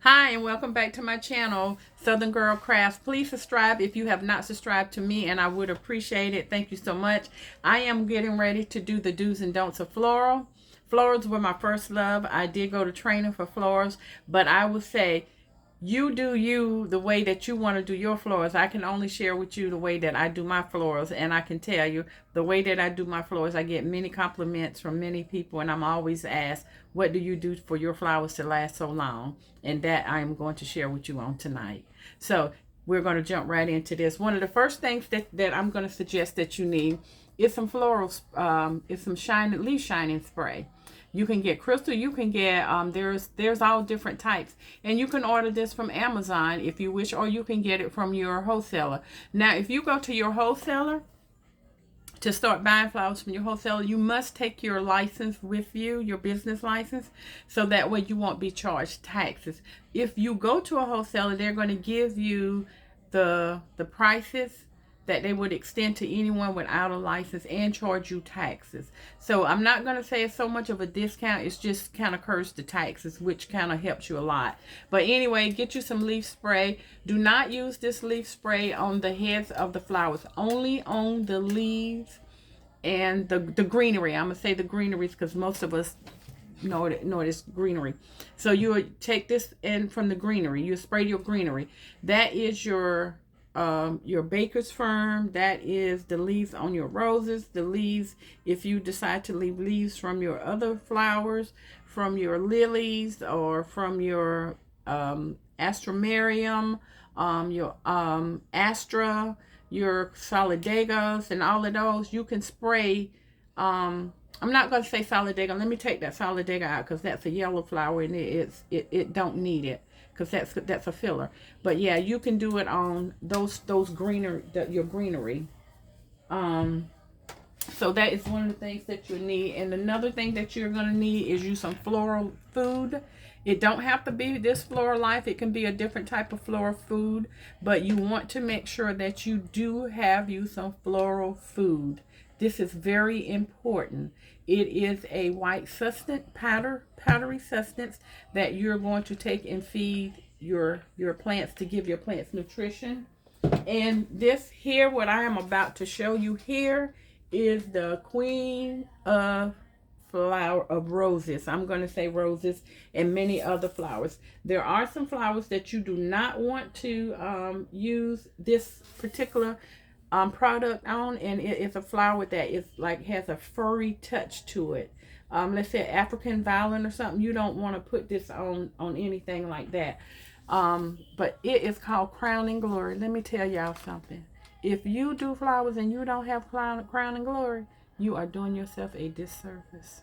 Hi, and welcome back to my channel, Southern Girl Crafts. Please subscribe if you have not subscribed to me, and I would appreciate it. Thank you so much. I am getting ready to do the do's and don'ts of floral. Florals were my first love. I did go to training for florals, but I would say you do you the way that you want to do your florals. I can only share with you the way that I do my florals, and I can tell you the way that I do my florals, I get many compliments from many people, and I'm always asked, what do you do for your flowers to last so long? And that I'm going to share with you on tonight. So we're going to jump right into this. One of the first things that I'm going to suggest that you need is some florals, is some leaf shining spray. You can get crystal. You can get there's all different types, and you can order this from Amazon if you wish, or you can get it from your wholesaler. Now, if you go to your wholesaler to start buying flowers from your wholesaler, you must take your license with you, your business license, so that way you won't be charged taxes. If you go to a wholesaler, they're going to give you the prices that they would extend to anyone without a license and charge you taxes. So I'm not going to say it's so much of a discount. It's just kind of covers the taxes, which kind of helps you a lot. But anyway, get you some leaf spray. Do not use this leaf spray on the heads of the flowers, only on the leaves and the greenery. I'm going to say the greeneries because most of us know it is greenery. So you would take this in from the greenery. You spray your greenery. That is your baker's fern. That is the leaves on your roses. The leaves, if you decide to leave leaves from your other flowers, from your lilies, or from your astromarium, your astra, your solidagas, and all of those, you can spray. I'm not going to say solidaga. Let me take that solidaga out because that's a yellow flower and it don't need it, because that's a filler. But yeah, you can do it on those your greenery. So that is one of the things that you need. And another thing that you're going to need is you some floral food. It don't have to be this Floral Life. It can be a different type of floral food, but you want to make sure that you do have you some floral food. This is very important. It is a white sustenance, powdery substance that you're going to take and feed your plants to give your plants nutrition. And this here, what I am about to show you here, is the queen of roses. I'm going to say roses and many other flowers. There are some flowers that you do not want to use this particular product on, and it is a flower that is like has a furry touch to it. Let's say African violet or something. You don't want to put this on anything like that. But it is called Crowning Glory. Let me tell y'all something. If you do flowers and you don't have Crowning Glory, you are doing yourself a disservice,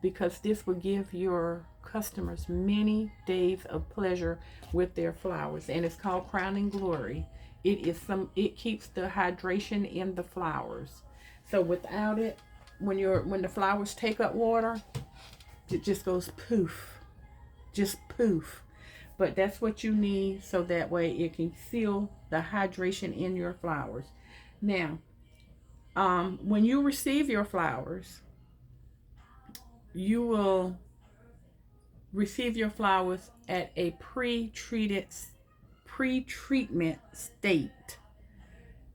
because this will give your customers many days of pleasure with their flowers. And it's called Crowning Glory. It keeps the hydration in the flowers. So without it, when the flowers take up water, it just goes poof. Just poof. But that's what you need, so that way it can seal the hydration in your flowers. Now, when you receive your flowers, you will receive your flowers at a pre-treatment state.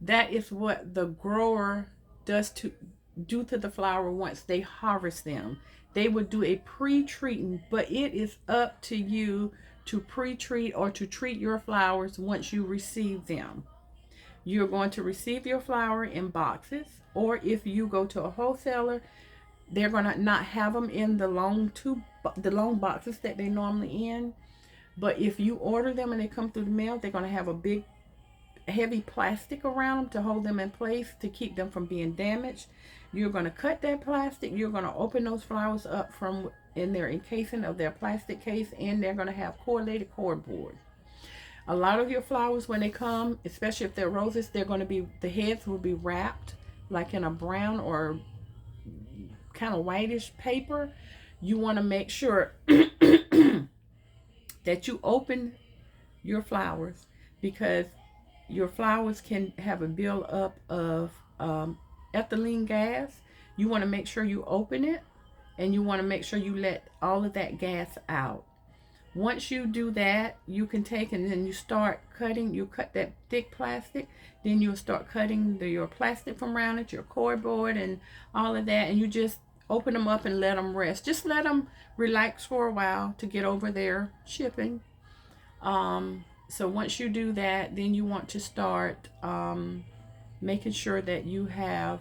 That is what the grower does to the flower once they harvest them. They would do a pre-treating, but it is up to you to pre-treat or to treat your flowers once you receive them. You're going to receive your flower in boxes, or if you go to a wholesaler, they're going to not have them in the long boxes that they normally in. But if you order them and they come through the mail, they're going to have a big heavy plastic around them to hold them in place to keep them from being damaged. You're going to cut that plastic. You're going to open those flowers up from in their encasing of their plastic case, and they're going to have corrugated cardboard. A lot of your flowers, when they come, especially if they're roses, the heads will be wrapped like in a brown or kind of whitish paper. You want to make sure that you open your flowers, because your flowers can have a build-up of ethylene gas. You want to make sure you open it, and you want to make sure you let all of that gas out. Once you do that, you can take and then you start cutting. You cut that thick plastic, then you'll start cutting your plastic from around it, your cardboard and all of that, and you just open them up and let them rest. Just let them relax for a while to get over their shipping. So once you do that, then you want to start making sure that you have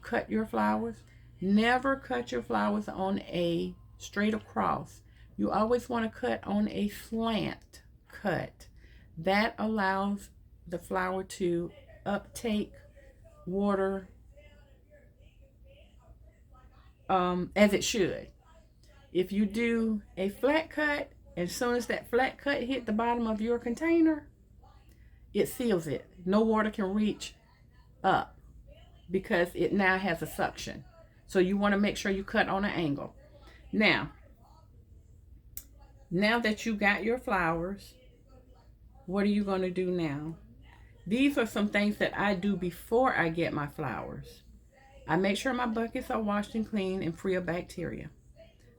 cut your flowers. Never cut your flowers on a straight across. You always want to cut on a slant cut. That allows the flower to uptake water as it should. If you do a flat cut, as soon as that flat cut hit the bottom of your container, it seals it. No water can reach up because it now has a suction. So you want to make sure you cut on an angle. Now that you got your flowers, what are you going to do now? These are some things that I do before I get my flowers. I make sure my buckets are washed and clean and free of bacteria.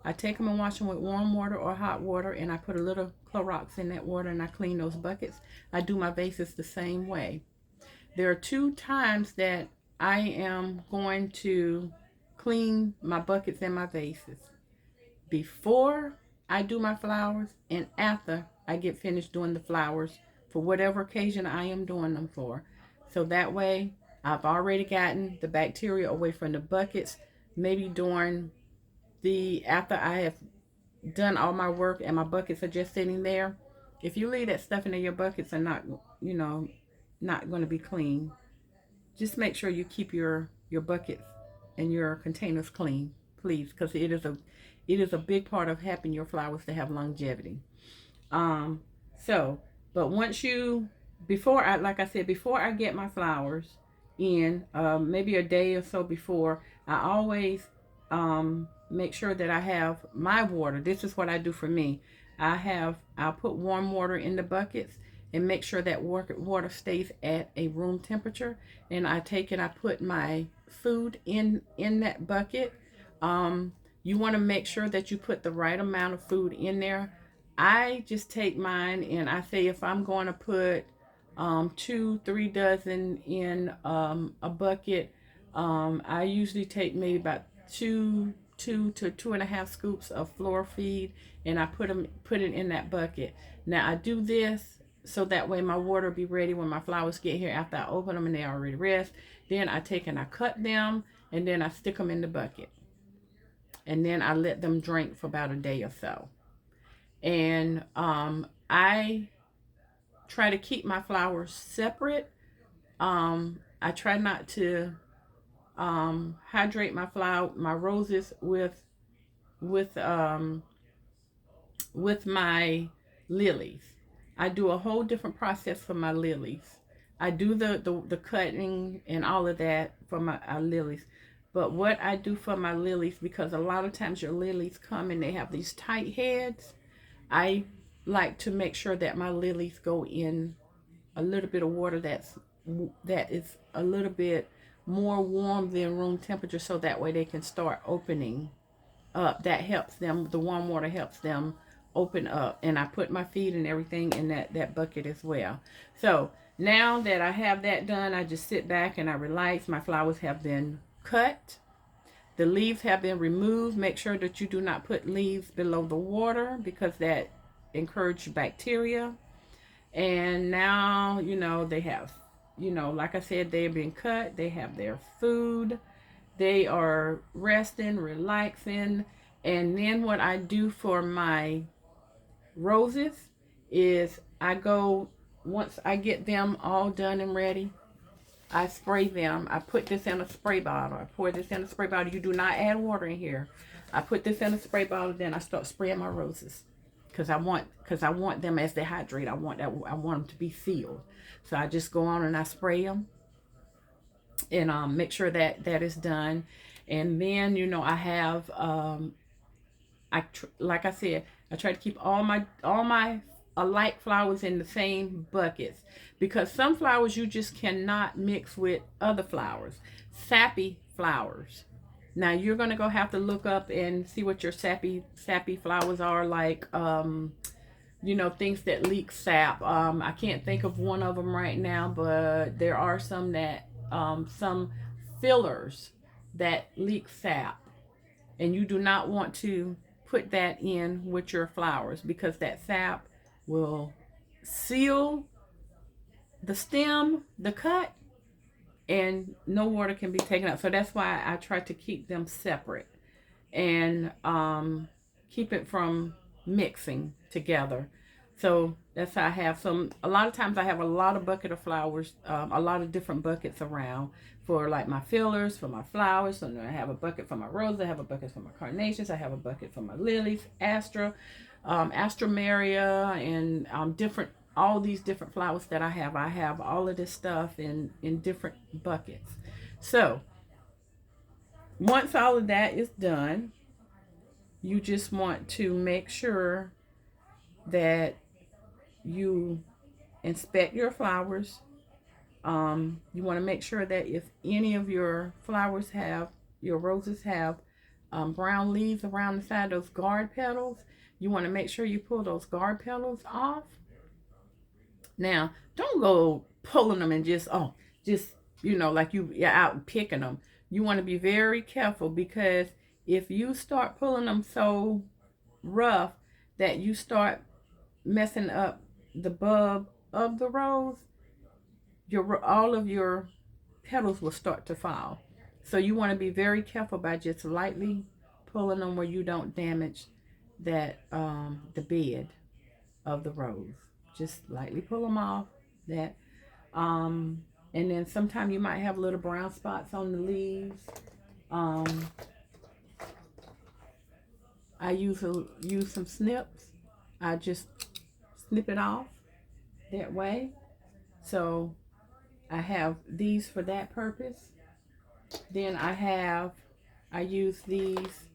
I take them and wash them with warm water or hot water, and I put a little Clorox in that water and I clean those buckets. I do my vases the same way. There are 2 times that I am going to clean my buckets and my vases. Before I do my flowers and after I get finished doing the flowers for whatever occasion I am doing them for. So that way I've already gotten the bacteria away from the buckets. Maybe during after I have done all my work and my buckets are just sitting there. If you leave that stuff in there, your buckets are not, not going to be clean. Just make sure you keep your buckets and your containers clean, please, because it is a big part of helping your flowers to have longevity. But once before I get my flowers in, maybe a day or so before, I always make sure that I have my water. This is what I do for me. I'll put warm water in the buckets and make sure that water stays at a room temperature. And I put my food in that bucket. You want to make sure that you put the right amount of food in there. I just take mine and I say if I'm going to put 2-3 dozen in a bucket, I usually take maybe about 2 to 2.5 scoops of floral feed, and I put it in that bucket. Now I do this so that way my water will be ready when my flowers get here after I open them and they already rest. Then I take and I cut them and then I stick them in the bucket. And then I let them drink for about a day or so. And I try to keep my flowers separate. I try not to hydrate my roses with my lilies. I do a whole different process for my lilies. I do the cutting and all of that for my lilies. But what I do for my lilies, because a lot of times your lilies come and they have these tight heads, I like to make sure that my lilies go in a little bit of water that is a little bit more warm than room temperature, so that way they can start opening up. That helps them. The warm water helps them open up. And I put my feed and everything in that bucket as well. So now that I have that done, I just sit back and I relax. My flowers have been cut. The leaves have been removed. Make sure that you do not put leaves below the water because that encourages bacteria. And now, they have, like I said, they've been cut. They have their food. They are resting, relaxing. And then what I do for my roses is once I get them all done and ready, I spray them. I put this in a spray bottle. I pour this in a spray bottle. You do not add water in here. I put this in a spray bottle, then I start spraying my roses. Because I want them as they hydrate. I want them to be sealed. So I just go on and I spray them and make sure that is done. And then I have like I said, I try to keep all my alike flowers in the same buckets, because some flowers you just cannot mix with other flowers. Sappy flowers Now you're gonna go have to look up and see what your sappy flowers are like. You know, things that leak sap. I can't think of one of them right now, but there are some that some fillers that leak sap, and you do not want to put that in with your flowers because that sap will seal the stem, the cut, and no water can be taken out. So that's why I try to keep them separate and keep it from mixing together. So that's how I have some. A lot of times I have a lot of bucket of flowers, a lot of different buckets around for like my fillers, for my flowers. So I have a bucket for my roses, I have a bucket for my carnations, I have a bucket for my lilies, astramaria, and different, all these different flowers that I have. I have all of this stuff in different buckets. So once all of that is done, you just want to make sure that you inspect your flowers. You want to make sure that if any of your flowers have, your roses have brown leaves around the side, those guard petals, you want to make sure you pull those guard petals off. Now, don't go pulling them and just, you know, like you're out picking them. You want to be very careful because if you start pulling them so rough that you start messing up the bulb of the rose, all of your petals will start to fall. So you want to be very careful by just lightly pulling them where you don't damage that the bed of the rose. Just lightly pull them off that. And then sometimes you might have little brown spots on the leaves. I use some snips. I just snip it off that way. So I have these for that purpose. Then I use these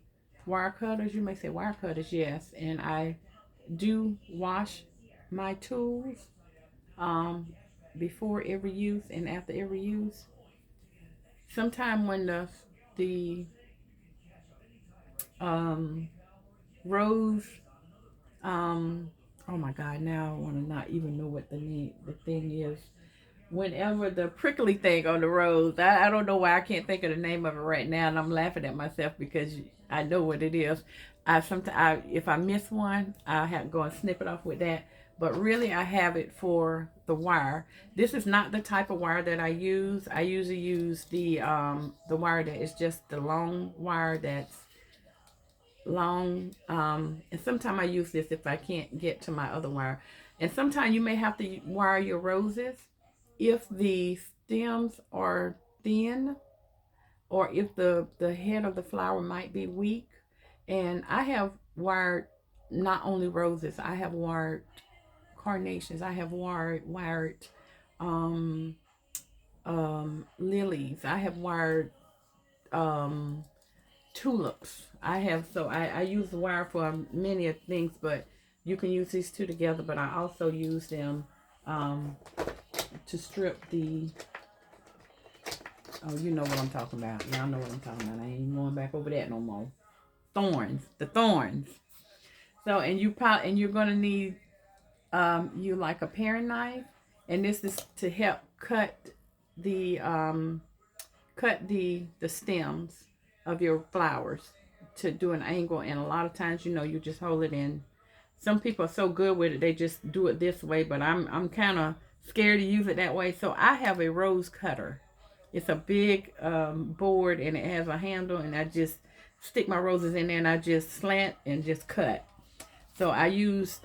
wire cutters. You may say wire cutters, yes. And I do wash my tools before every use and after every use. Sometime when the rose, oh my God, now I want to not even know what the thing is. Whenever the prickly thing on the rose, I don't know why I can't think of the name of it right now, and I'm laughing at myself because I know what it is. If I miss one, I have to go and snip it off with that. But really, I have it for the wire. This is not the type of wire that I use. I usually use the wire that is just the long wire that's long. And sometimes I use this if I can't get to my other wire. And sometimes you may have to wire your roses if the stems are thin or if the head of the flower might be weak. And I have wired not only roses, I have wired carnations, I have wired lilies, I have wired tulips. I use the wire for many of things, but you can use these two together, but I also use them to strip the, oh, you know what I'm talking about. Y'all know what I'm talking about. I ain't even going back over that no more. The thorns. So, and you're gonna need you like a paring knife, and this is to help cut the stems of your flowers to do an angle. And a lot of times, you know, you just hold it in. Some people are so good with it, they just do it this way, but I'm kind of scared to use it that way. So I have a rose cutter. It's a big board, and it has a handle, and I just stick my roses in there, and I just slant and just cut. So I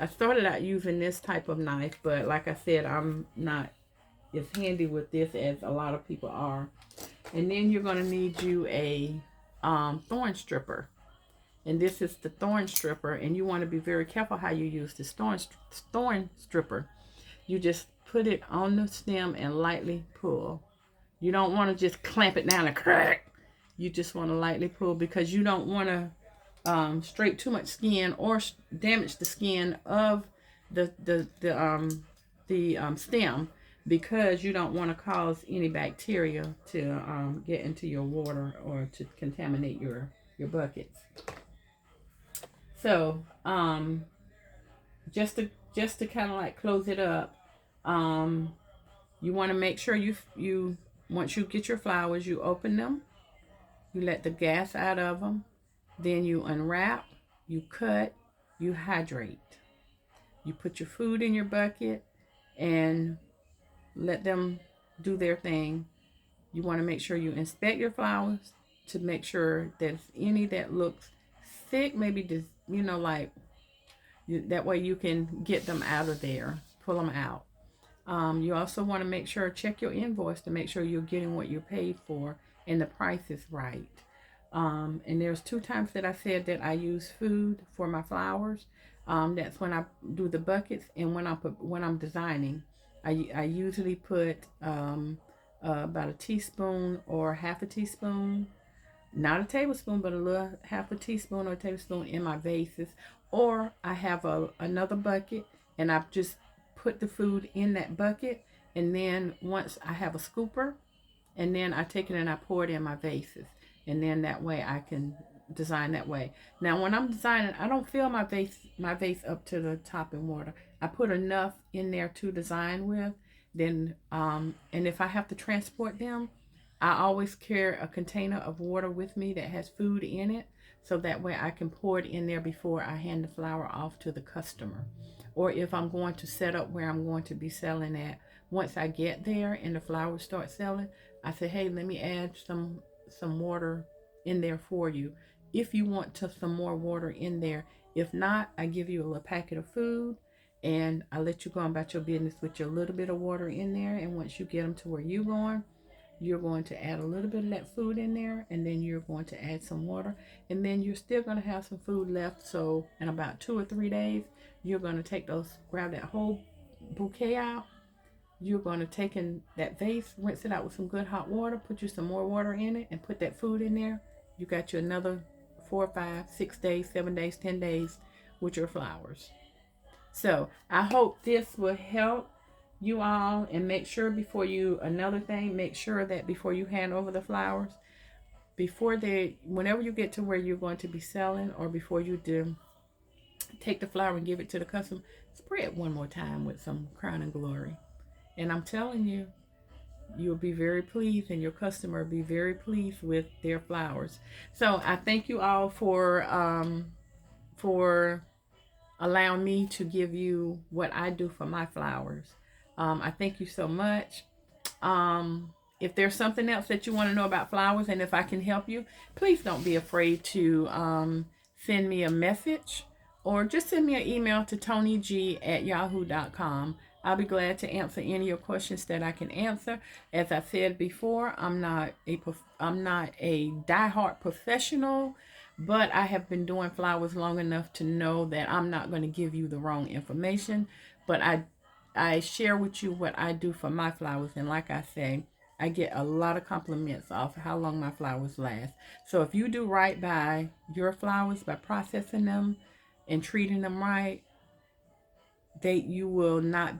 started out using this type of knife, but like I said, I'm not as handy with this as a lot of people are. And then you're going to need you a thorn stripper. And this is the thorn stripper, and you want to be very careful how you use this thorn stripper. You just put it on the stem and lightly pull. You don't want to just clamp it down and crack. You just want to lightly pull because you don't want to scrape too much skin or damage the skin of the stem. because you don't want to cause any bacteria to get into your water or to contaminate your buckets. So just to kind of like close it up, you want to make sure you once you get your flowers, you open them, you let the gas out of them, then you unwrap, you cut, you hydrate. You put your food in your bucket and let them do their thing. You want to make sure you inspect your flowers to make sure that if any that looks sick, maybe just, like that way you can get them out of there, pull them out. You also want to make sure, check your invoice to make sure you're getting what you paid for and the price is right. And there's 2 times that I said that I use food for my flowers. That's when I do the buckets and when I'm designing. I usually put about a teaspoon or half a teaspoon, not a tablespoon, but a little half a teaspoon or a tablespoon in my vases. Or I have another bucket and I just put the food in that bucket. And then once I have a scooper, and then I take it and I pour it in my vases. And then that way I can design that way. Now when I'm designing, I don't fill my vase up to the top in water. I put enough in there to design with. Then and if I have to transport them, I always carry a container of water with me that has food in it, so that way I can pour it in there before I hand the flower off to the customer. Or if I'm going to set up where I'm going to be selling at, once I get there and the flowers start selling, I say, hey, let me add some water in there for you if you want some more water in there. If not, I give you a little packet of food and I let you go about your business with your little bit of water in there. And once you get them to where you're going to add a little bit of that food in there, and then you're going to add some water, and then you're still going to have some food left. So in about 2 or 3 days, you're going to grab that whole bouquet out. You're going to take in that vase, rinse it out with some good hot water, put you some more water in it, and put that food in there. You got you another 4, 5, 6 days, 7 days, 10 days with your flowers. So I hope this will help you all, and make sure make sure that before you hand over the flowers, whenever you get to where you're going to be selling, or before you do take the flower and give it to the customer, spray it one more time with some Crown and Glory. And I'm telling you, you'll be very pleased, and your customer will be very pleased with their flowers. So I thank you all for allowing me to give you what I do for my flowers. I thank you so much. If there's something else that you want to know about flowers, and if I can help you, please don't be afraid to send me a message, or just send me an email to tonyg@yahoo.com. I'll be glad to answer any of your questions that I can answer. As I said before, I'm not a diehard professional, but I have been doing flowers long enough to know that I'm not going to give you the wrong information. But I share with you what I do for my flowers, and like I say, I get a lot of compliments off how long my flowers last. So if you do right by your flowers by processing them and treating them right, you will not,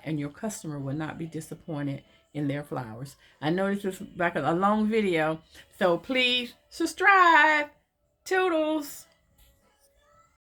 and your customer will not be disappointed in their flowers. I know this is like a long video, so please subscribe. Toodles.